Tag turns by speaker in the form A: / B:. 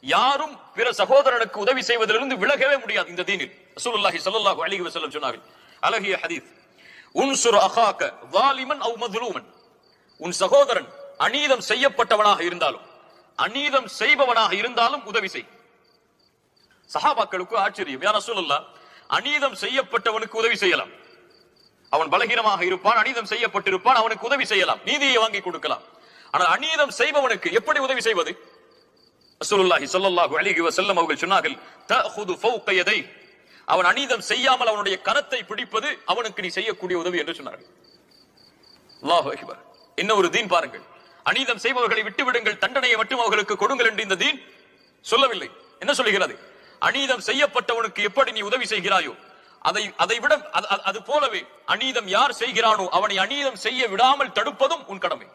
A: யாரும் பிற சகோதரனுக்கு உதவி செய்வதிலிருந்து விலகவே முடியாது இந்த தீனில். ரசூலுல்லாஹி ஸல்லல்லாஹு அலைஹி வஸல்லம் சொன்னார்கள், அழகிய ஹதீஸ், உன்சுர் அகாக வாலிமன் அவ் மظلومன், உன் சகோதரன் அநீதம் செய்யப்பட்டவனாக இருந்தாலும் அநீதம் செய்பவனாக இருந்தாலும் உதவி செய். சஹாபாக்களுக்கு ஆச்சரியம், யா ரசூலுல்லாஹ், அநீதம் செய்யப்பட்டவனுக்கு உதவி செய்யலாம், அவன் பலகீனமாக இருப்பான், அநீதம் செய்யப்பட்டிருப்பான், அவனுக்கு உதவி செய்யலாம், நீதியை வாங்கி கொடுக்கலாம். ஆனால் அநீதம் செய்பவனுக்கு எப்படி உதவி செய்வது? ரசூலுல்லாஹி ஸல்லல்லாஹு அலைஹி வஸல்லம் அவர்கள் சொன்னார்கள், தஅஹுது ஃபௌக யதை, அவன் அநீதம் செய்யாமல் அவனுடைய கரத்தை பிடிப்பது அவனுக்கு நீ செய்யக்கூடிய உதவி என்று சொன்னார்கள். அல்லாஹு அக்பர். இன்னும் ஒரு தீன் பாருங்கள், அநீதம் செய்பவர்களை விட்டு விடுங்கள், தண்டனையை மட்டும் அவர்களுக்கு கொடுங்கள் என்று இந்த தீன் சொல்லவில்லை. என்ன சொல்லுகிறது? அநீதம் செய்யப்பட்டவனுக்கு எப்படி நீ உதவி செய்கிறாயோ அதை விட அது போலவே அநீதம் யார் செய்கிறானோ அவனை அநீதம் செய்ய விடாமல் தடுப்பதும் உன் கடமை.